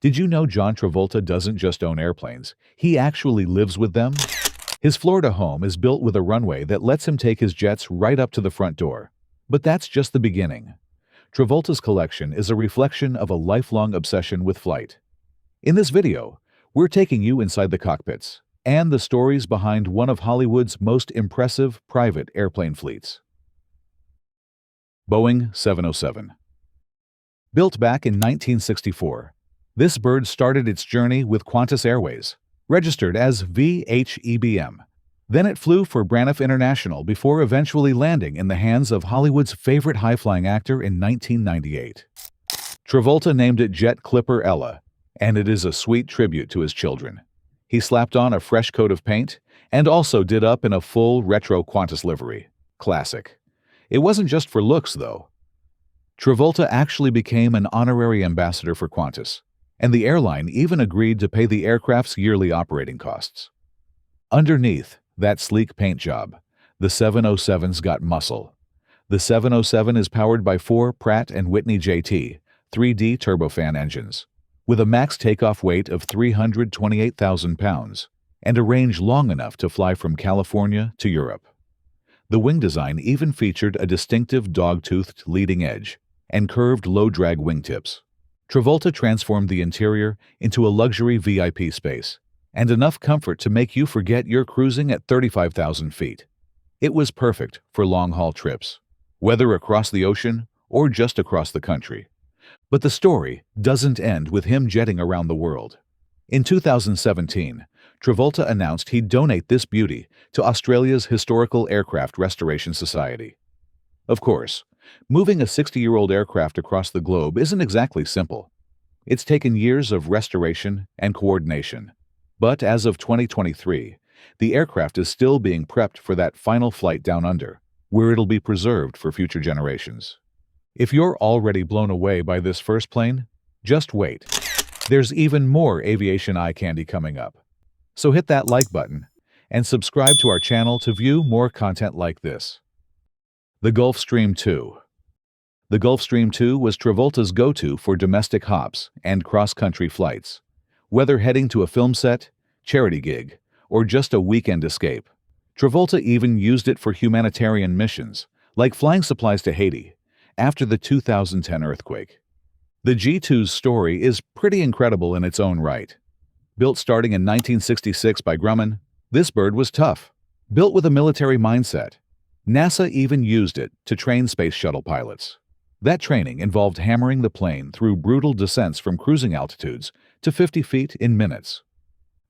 Did you know John Travolta doesn't just own airplanes, he actually lives with them? His Florida home is built with a runway that lets him take his jets right up to the front door. But that's just the beginning. Travolta's collection is a reflection of a lifelong obsession with flight. In this video, we're taking you inside the cockpits and the stories behind one of Hollywood's most impressive private airplane fleets. Boeing 707. Built back in 1964, this bird started its journey with Qantas Airways, registered as VHEBM. Then it flew for Braniff International before eventually landing in the hands of Hollywood's favorite high-flying actor in 1998. Travolta named it Jet Clipper Ella, and it is a sweet tribute to his children. He slapped on a fresh coat of paint and also did up in a full retro Qantas livery. Classic. It wasn't just for looks, though. Travolta actually became an honorary ambassador for Qantas, and the airline even agreed to pay the aircraft's yearly operating costs. Underneath that sleek paint job, the 707's got muscle. The 707 is powered by 4 Pratt & Whitney JT 3D turbofan engines, with a max takeoff weight of 328,000 pounds and a range long enough to fly from California to Europe. The wing design even featured a distinctive dog-toothed leading edge and curved low-drag wingtips. Travolta transformed the interior into a luxury VIP space, and enough comfort to make you forget you're cruising at 35,000 feet. It was perfect for long-haul trips, whether across the ocean or just across the country. But the story doesn't end with him jetting around the world. In 2017, Travolta announced he'd donate this beauty to Australia's Historical Aircraft Restoration Society. Of course, moving a 60-year-old aircraft across the globe isn't exactly simple. It's taken years of restoration and coordination. But as of 2023, the aircraft is still being prepped for that final flight down under, where it'll be preserved for future generations. If you're already blown away by this first plane, just wait. There's even more aviation eye candy coming up. So hit that like button and subscribe to our channel to view more content like this. The Gulfstream II. The Gulfstream II was Travolta's go-to for domestic hops and cross-country flights. Whether heading to a film set, charity gig, or just a weekend escape, Travolta even used it for humanitarian missions, like flying supplies to Haiti after the 2010 earthquake. The G2's story is pretty incredible in its own right. Built starting in 1966 by Grumman, this bird was tough. Built with a military mindset, NASA even used it to train space shuttle pilots. That training involved hammering the plane through brutal descents from cruising altitudes to 50 feet in minutes.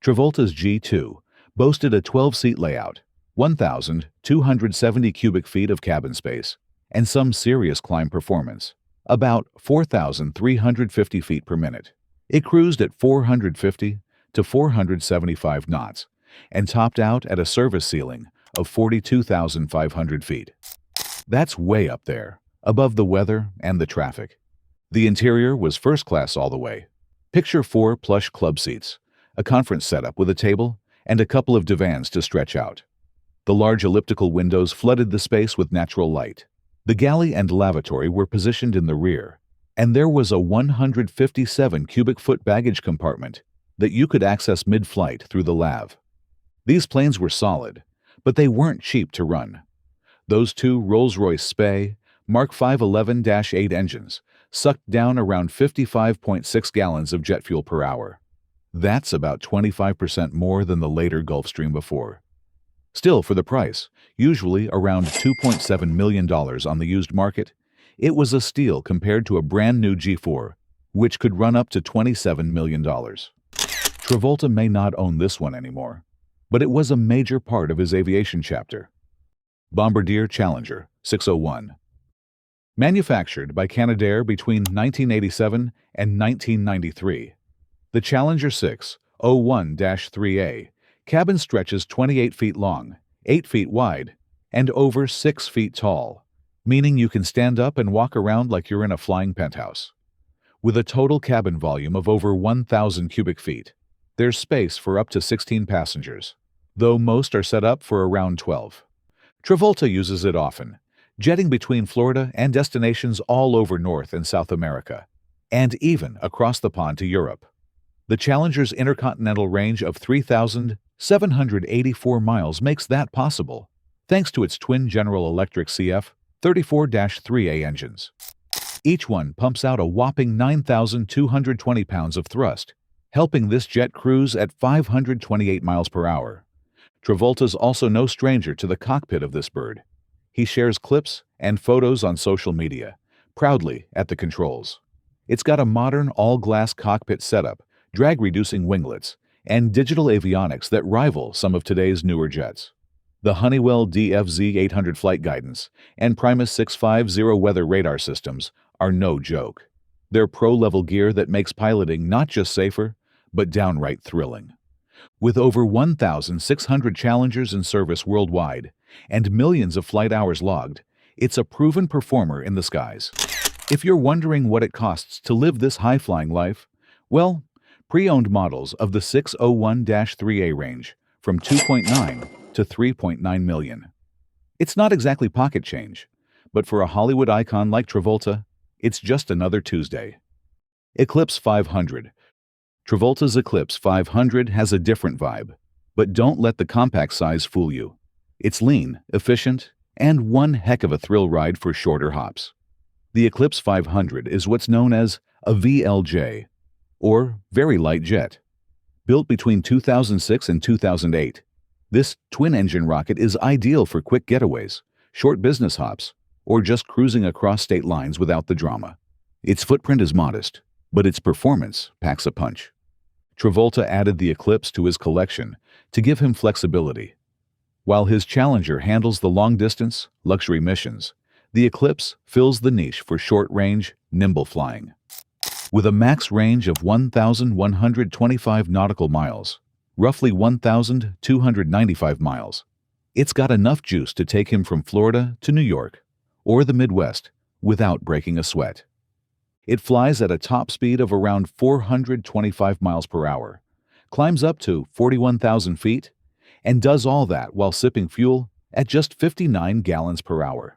Travolta's G2 boasted a 12-seat layout, 1,270 cubic feet of cabin space, and some serious climb performance, about 4,350 feet per minute. It cruised at 450 to 475 knots and topped out at a service ceiling of 42,500 feet. That's way up there, above the weather and the traffic. The interior was first class all the way. Picture 4 plush club seats, a conference setup with a table, and a couple of divans to stretch out. The large elliptical windows flooded the space with natural light. The galley and lavatory were positioned in the rear, and there was a 157 cubic foot baggage compartment that you could access mid-flight through the lav. These planes were solid, but they weren't cheap to run. Those 2 Rolls-Royce Spey Mark V 11-8 engines sucked down around 55.6 gallons of jet fuel per hour. That's about 25% more than the later Gulfstream before. Still, for the price, usually around $2.7 million on the used market, it was a steal compared to a brand new G4, which could run up to $27 million. Travolta may not own this one anymore, but it was a major part of his aviation chapter. Bombardier Challenger 601. Manufactured by Canadair between 1987 and 1993, the Challenger 601-3A cabin stretches 28 feet long, 8 feet wide, and over 6 feet tall, meaning you can stand up and walk around like you're in a flying penthouse. With a total cabin volume of over 1,000 cubic feet, there's space for up to 16 passengers, though most are set up for around 12. Travolta uses it often, jetting between Florida and destinations all over North and South America, and even across the pond to Europe. The Challenger's intercontinental range of 3,784 miles makes that possible, thanks to its twin General Electric CF34-3A engines. Each one pumps out a whopping 9,220 pounds of thrust, helping this jet cruise at 528 miles per hour. Travolta's also no stranger to the cockpit of this bird. He shares clips and photos on social media, proudly at the controls. It's got a modern all-glass cockpit setup, drag-reducing winglets, and digital avionics that rival some of today's newer jets. The Honeywell DFZ-800 flight guidance and Primus 650 weather radar systems are no joke. They're pro-level gear that makes piloting not just safer, but downright thrilling. With over 1,600 Challengers in service worldwide and millions of flight hours logged, it's a proven performer in the skies. If you're wondering what it costs to live this high-flying life, well, pre-owned models of the 601-3A range from $2.9 to $3.9 million. It's not exactly pocket change, but for a Hollywood icon like Travolta, it's just another Tuesday. Eclipse 500. Travolta's Eclipse 500 has a different vibe, but don't let the compact size fool you. It's lean, efficient, and one heck of a thrill ride for shorter hops. The Eclipse 500 is what's known as a VLJ, or Very Light Jet. Built between 2006 and 2008, this twin-engine rocket is ideal for quick getaways, short business hops, or just cruising across state lines without the drama. Its footprint is modest, but its performance packs a punch. Travolta added the Eclipse to his collection to give him flexibility. While his Challenger handles the long-distance, luxury missions, the Eclipse fills the niche for short-range, nimble flying. With a max range of 1,125 nautical miles, roughly 1,295 miles, it's got enough juice to take him from Florida to New York or the Midwest without breaking a sweat. It flies at a top speed of around 425 miles per hour, climbs up to 41,000 feet, and does all that while sipping fuel at just 59 gallons per hour.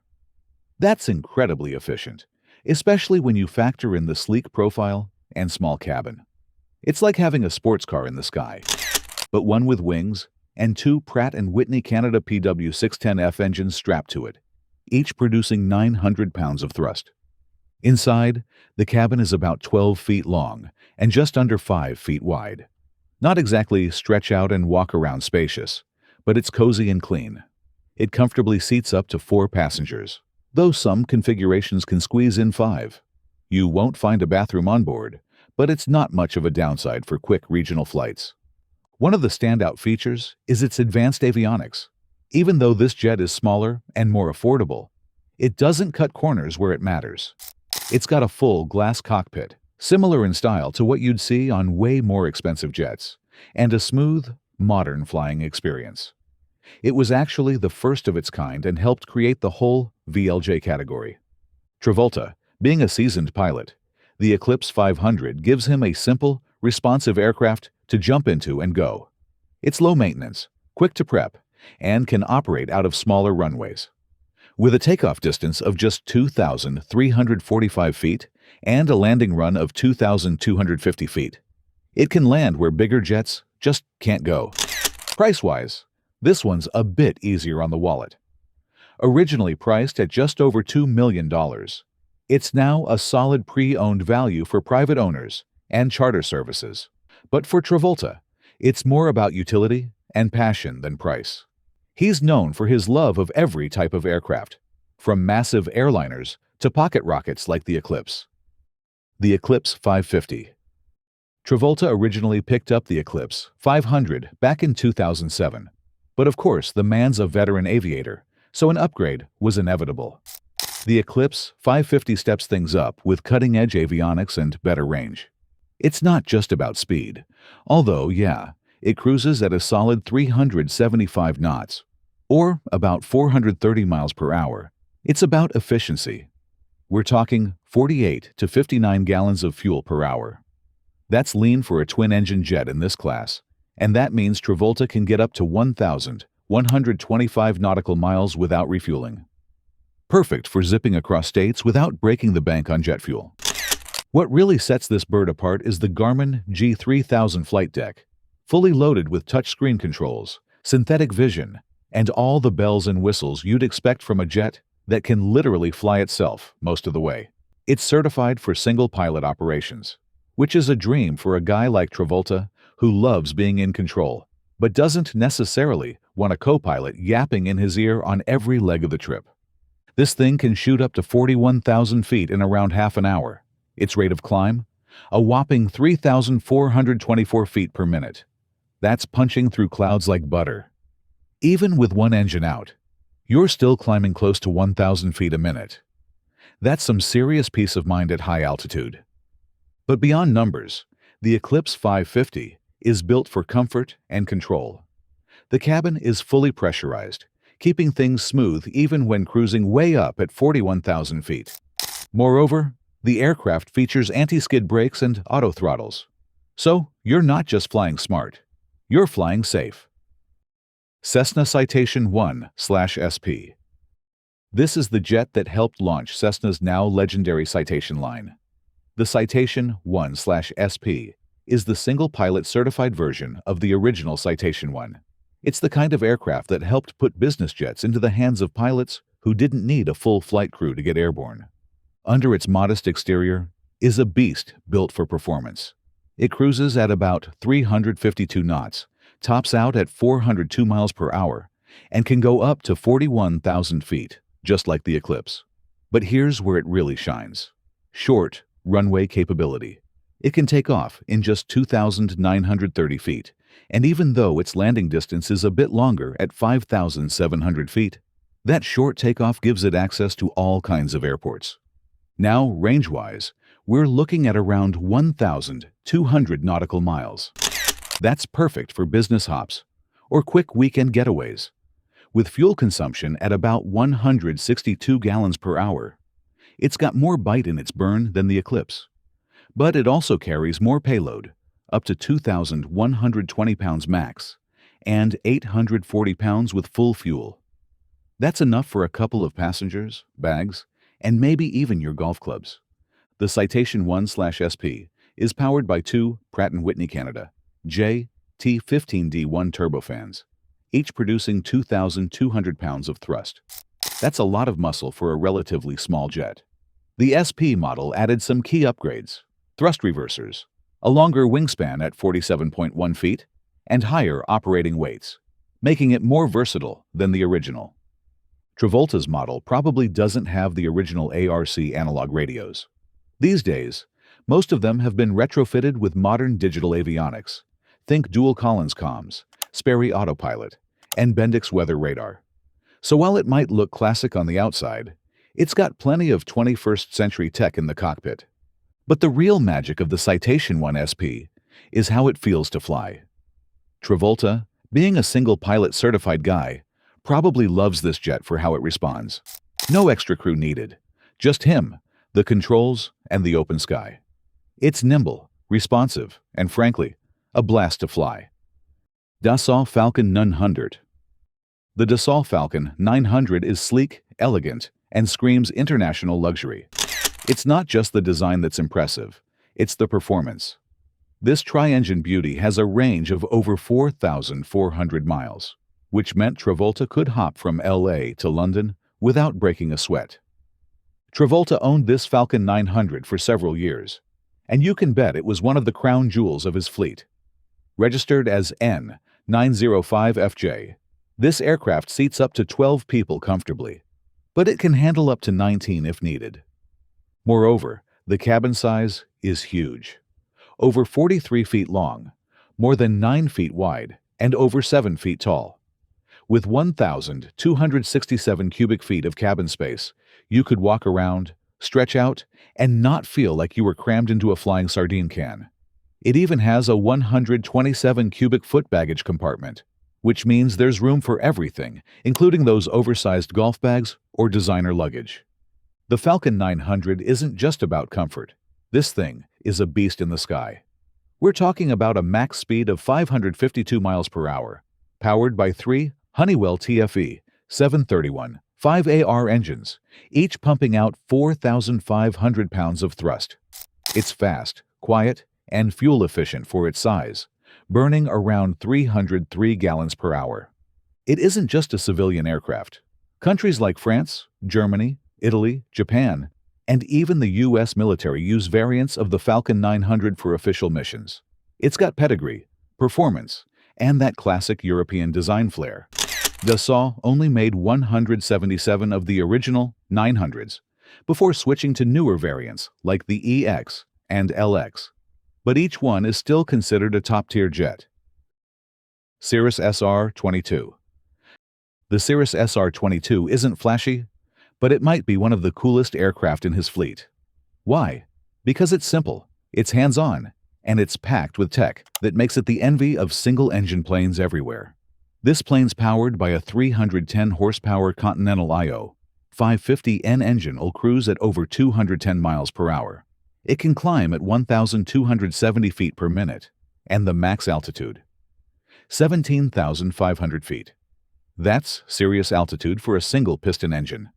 That's incredibly efficient, especially when you factor in the sleek profile and small cabin. It's like having a sports car in the sky, but one with wings and two Pratt & Whitney Canada PW610F engines strapped to it, each producing 900 pounds of thrust. Inside, the cabin is about 12 feet long and just under 5 feet wide. Not exactly stretch out and walk around spacious, but it's cozy and clean. It comfortably seats up to 4 passengers, though some configurations can squeeze in 5. You won't find a bathroom on board, but it's not much of a downside for quick regional flights. One of the standout features is its advanced avionics. Even though this jet is smaller and more affordable, it doesn't cut corners where it matters. It's got a full glass cockpit, similar in style to what you'd see on way more expensive jets, and a smooth, modern flying experience. It was actually the first of its kind and helped create the whole VLJ category. Travolta, being a seasoned pilot, the Eclipse 500 gives him a simple, responsive aircraft to jump into and go. It's low maintenance, quick to prep, and can operate out of smaller runways. With a takeoff distance of just 2,345 feet and a landing run of 2,250 feet, it can land where bigger jets just can't go. Price-wise, this one's a bit easier on the wallet. Originally priced at just over $2 million, it's now a solid pre-owned value for private owners and charter services. But for Travolta, it's more about utility and passion than price. He's known for his love of every type of aircraft, from massive airliners to pocket rockets like the Eclipse. The Eclipse 550. Travolta originally picked up the Eclipse 500 back in 2007, but of course the man's a veteran aviator, so an upgrade was inevitable. The Eclipse 550 steps things up with cutting-edge avionics and better range. It's not just about speed, although, yeah, it cruises at a solid 375 knots, or about 430 miles per hour. It's about efficiency. We're talking 48 to 59 gallons of fuel per hour. That's lean for a twin-engine jet in this class, and that means Travolta can get up to 1,125 nautical miles without refueling. Perfect for zipping across states without breaking the bank on jet fuel. What really sets this bird apart is the Grumman G3000 flight deck, fully loaded with touchscreen controls, synthetic vision, and all the bells and whistles you'd expect from a jet that can literally fly itself most of the way. It's certified for single-pilot operations, which is a dream for a guy like Travolta who loves being in control, but doesn't necessarily want a co-pilot yapping in his ear on every leg of the trip. This thing can shoot up to 41,000 feet in around half an hour. Its rate of climb? A whopping 3,424 feet per minute. That's punching through clouds like butter. Even with one engine out, you're still climbing close to 1,000 feet a minute. That's some serious peace of mind at high altitude. But beyond numbers, the Eclipse 550 is built for comfort and control. The cabin is fully pressurized, keeping things smooth even when cruising way up at 41,000 feet. Moreover, the aircraft features anti-skid brakes and auto throttles. So, you're not just flying smart, you're flying safe. Cessna Citation 1/SP. This is the jet that helped launch Cessna's now legendary Citation line. The Citation 1/SP is the single-pilot certified version of the original Citation 1. It's the kind of aircraft that helped put business jets into the hands of pilots who didn't need a full flight crew to get airborne. Under its modest exterior is a beast built for performance. It cruises at about 352 knots, tops out at 402 miles per hour, and can go up to 41,000 feet, just like the Eclipse. But here's where it really shines. Short runway capability. It can take off in just 2,930 feet, and even though its landing distance is a bit longer at 5,700 feet, that short takeoff gives it access to all kinds of airports. Now, range-wise, we're looking at around 1,200 nautical miles. That's perfect for business hops or quick weekend getaways. With fuel consumption at about 162 gallons per hour, it's got more bite in its burn than the Eclipse. But it also carries more payload, up to 2,120 pounds max, and 840 pounds with full fuel. That's enough for a couple of passengers, bags, and maybe even your golf clubs. The Citation 1/SP is powered by two Pratt & Whitney Canada JT15D1 turbofans, each producing 2,200 pounds of thrust. That's a lot of muscle for a relatively small jet. The SP model added some key upgrades: thrust reversers, a longer wingspan at 47.1 feet, and higher operating weights, making it more versatile than the original. Travolta's model probably doesn't have the original ARC analog radios. These days, most of them have been retrofitted with modern digital avionics. Think dual Collins comms, Sperry autopilot, and Bendix weather radar. So while it might look classic on the outside, it's got plenty of 21st century tech in the cockpit. But the real magic of the Citation 1SP is how it feels to fly. Travolta, being a single-pilot certified guy, probably loves this jet for how it responds. No extra crew needed, just him, the controls, and the open sky. It's nimble, responsive, and frankly, a blast to fly. Dassault Falcon 900. The Dassault Falcon 900 is sleek, elegant, and screams international luxury. It's not just the design that's impressive, it's the performance. This tri-engine beauty has a range of over 4,400 miles, which meant Travolta could hop from LA to London without breaking a sweat. Travolta owned this Falcon 900 for several years, and you can bet it was one of the crown jewels of his fleet. Registered as N905FJ, this aircraft seats up to 12 people comfortably, but it can handle up to 19 if needed. Moreover, the cabin size is huge. Over 43 feet long, more than 9 feet wide, and over 7 feet tall. With 1,267 cubic feet of cabin space, you could walk around, stretch out, and not feel like you were crammed into a flying sardine can. It even has a 127 cubic foot baggage compartment, which means there's room for everything, including those oversized golf bags or designer luggage. The Falcon 900 isn't just about comfort. This thing is a beast in the sky. We're talking about a max speed of 552 miles per hour, powered by 3 Honeywell TFE 731 5AR engines, each pumping out 4,500 pounds of thrust. It's fast, quiet, and fuel-efficient for its size, burning around 303 gallons per hour. It isn't just a civilian aircraft. Countries like France, Germany, Italy, Japan, and even the U.S. military use variants of the Falcon 900 for official missions. It's got pedigree, performance, and that classic European design flair. Dassault only made 177 of the original 900s before switching to newer variants like the EX and LX. But each one is still considered a top-tier jet. Cirrus SR22. The Cirrus SR22 isn't flashy, but it might be one of the coolest aircraft in his fleet. Why? Because it's simple, it's hands-on, and it's packed with tech that makes it the envy of single-engine planes everywhere. This plane's powered by a 310 horsepower Continental IO 550N engine will cruise at over 210 miles per hour. It can climb at 1,270 feet per minute, and the max altitude, 17,500 feet. That's serious altitude for a single piston engine.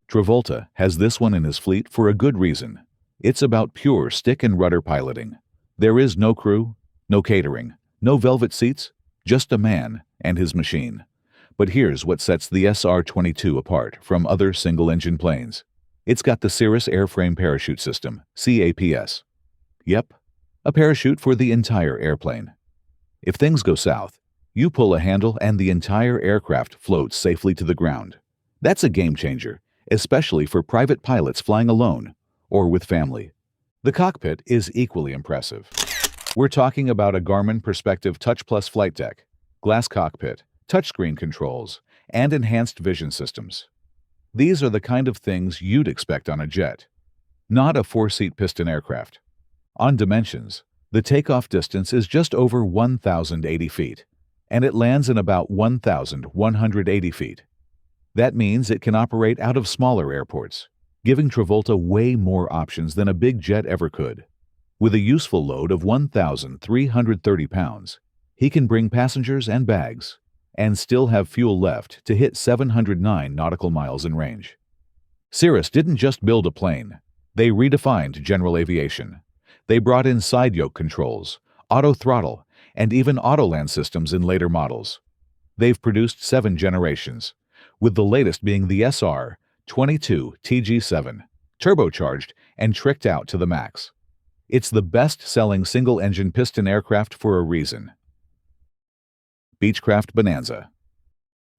Travolta has this one in his fleet for a good reason. It's about pure stick and rudder piloting. There is no crew, no catering, no velvet seats, just a man and his machine. But here's what sets the SR-22 apart from other single-engine planes. It's got the Cirrus Airframe Parachute System, CAPS. Yep, a parachute for the entire airplane. If things go south, you pull a handle and the entire aircraft floats safely to the ground. That's a game changer, especially for private pilots flying alone or with family. The cockpit is equally impressive. We're talking about a Garmin Perspective Touch Plus flight deck, glass cockpit, touchscreen controls, and enhanced vision systems. These are the kind of things you'd expect on a jet, not a four-seat piston aircraft. On dimensions, the takeoff distance is just over 1,080 feet, and it lands in about 1,180 feet. That means it can operate out of smaller airports, giving Travolta way more options than a big jet ever could. With a useful load of 1,330 pounds, he can bring passengers and bags, and still have fuel left to hit 709 nautical miles in range. Cirrus didn't just build a plane, they redefined general aviation. They brought in side yoke controls, auto throttle, and even autoland systems in later models. They've produced 7 generations, with the latest being the SR-22 TG7, turbocharged and tricked out to the max. It's the best-selling single-engine piston aircraft for a reason. Beachcraft Bonanza.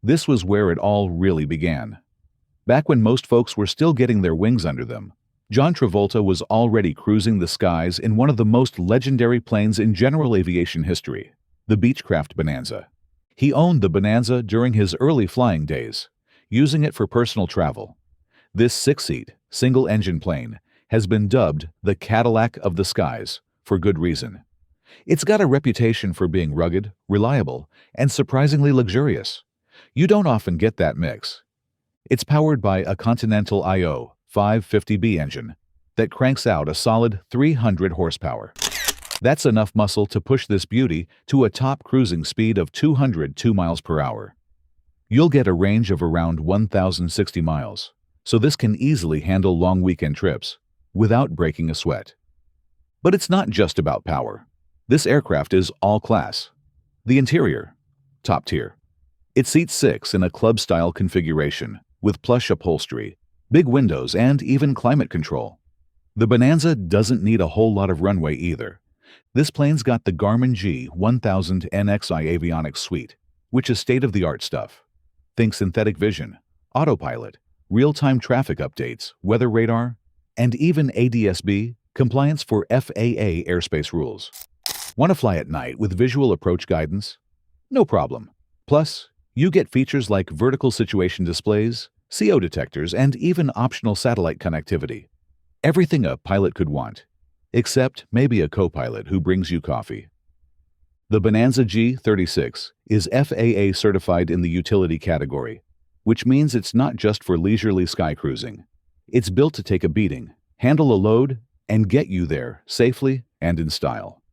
This was where it all really began. Back when most folks were still getting their wings under them, John Travolta was already cruising the skies in one of the most legendary planes in general aviation history, the Beachcraft Bonanza. He owned the Bonanza during his early flying days, using it for personal travel. This 6-seat, single-engine plane has been dubbed the Cadillac of the skies for good reason. It's got a reputation for being rugged, reliable, and surprisingly luxurious. You don't often get that mix. It's powered by a Continental IO 550B engine that cranks out a solid 300 horsepower. That's enough muscle to push this beauty to a top cruising speed of 202 miles per hour. You'll get a range of around 1,060 miles, so this can easily handle long weekend trips without breaking a sweat. But it's not just about power. This aircraft is all class. The interior, top tier. It seats 6 in a club-style configuration with plush upholstery, big windows, and even climate control. The Bonanza doesn't need a whole lot of runway either. This plane's got the Garmin G1000 NXI avionics suite, which is state-of-the-art stuff. Think synthetic vision, autopilot, real-time traffic updates, weather radar, and even ADS-B, compliance for FAA airspace rules. Want to fly at night with visual approach guidance? No problem. Plus, you get features like vertical situation displays, CO detectors, and even optional satellite connectivity. Everything a pilot could want, except maybe a co-pilot who brings you coffee. The Bonanza G36 is FAA certified in the utility category, which means it's not just for leisurely sky cruising. It's built to take a beating, handle a load, and get you there safely and in style.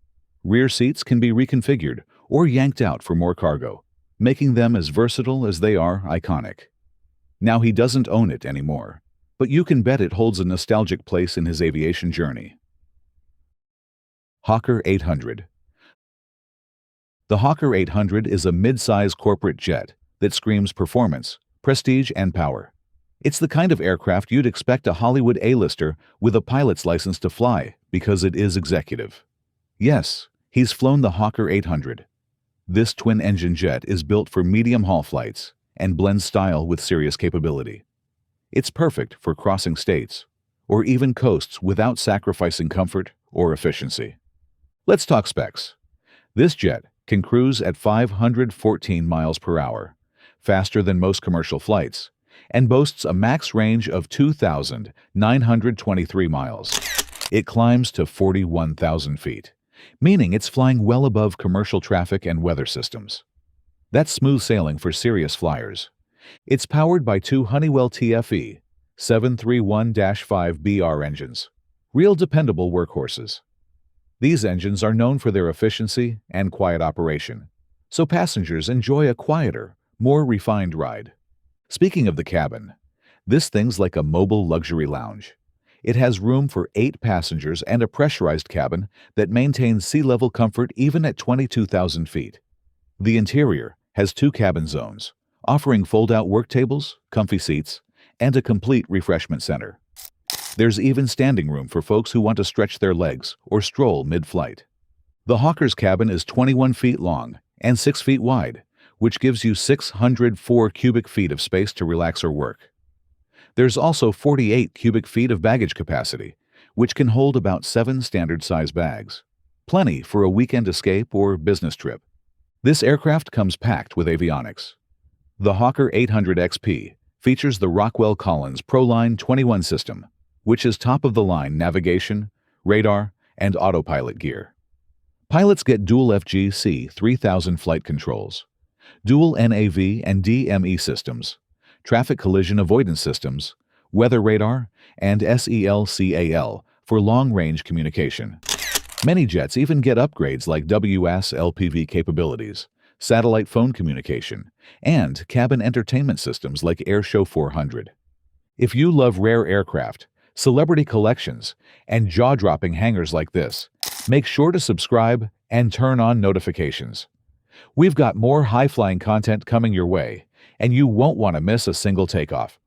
Rear seats can be reconfigured or yanked out for more cargo, making them as versatile as they are iconic. Now he doesn't own it anymore, but you can bet it holds a nostalgic place in his aviation journey. Hawker 800. The Hawker 800 is a mid-size corporate jet that screams performance, prestige, and power. It's the kind of aircraft you'd expect a Hollywood A-lister with a pilot's license to fly because it is executive. Yes, he's flown the Hawker 800. This twin-engine jet is built for medium-haul flights and blends style with serious capability. It's perfect for crossing states or even coasts without sacrificing comfort or efficiency. Let's talk specs. This jet can cruise at 514 miles per hour, faster than most commercial flights, and boasts a max range of 2,923 miles. It climbs to 41,000 feet, meaning it's flying well above commercial traffic and weather systems. That's smooth sailing for serious flyers. It's powered by two Honeywell TFE 731-5BR engines, real dependable workhorses. These engines are known for their efficiency and quiet operation, so passengers enjoy a quieter, more refined ride. Speaking of the cabin, this thing's like a mobile luxury lounge. It has room for 8 passengers and a pressurized cabin that maintains sea-level comfort even at 22,000 feet. The interior has 2 cabin zones, offering fold-out work tables, comfy seats, and a complete refreshment center. There's even standing room for folks who want to stretch their legs or stroll mid-flight. The Hawker's cabin is 21 feet long and 6 feet wide, which gives you 604 cubic feet of space to relax or work. There's also 48 cubic feet of baggage capacity, which can hold about 7 standard-size bags. Plenty for a weekend escape or business trip. This aircraft comes packed with avionics. The Hawker 800 XP features the Rockwell Collins ProLine 21 system, which is top-of-the-line navigation, radar, and autopilot gear. Pilots get dual FGC 3000 flight controls, dual NAV and DME systems, traffic collision avoidance systems, weather radar, and SELCAL for long-range communication. Many jets even get upgrades like WS-LPV capabilities, satellite phone communication, and cabin entertainment systems like Airshow 400. If you love rare aircraft, celebrity collections, and jaw-dropping hangars like this, make sure to subscribe and turn on notifications. We've got more high-flying content coming your way, and you won't want to miss a single takeoff.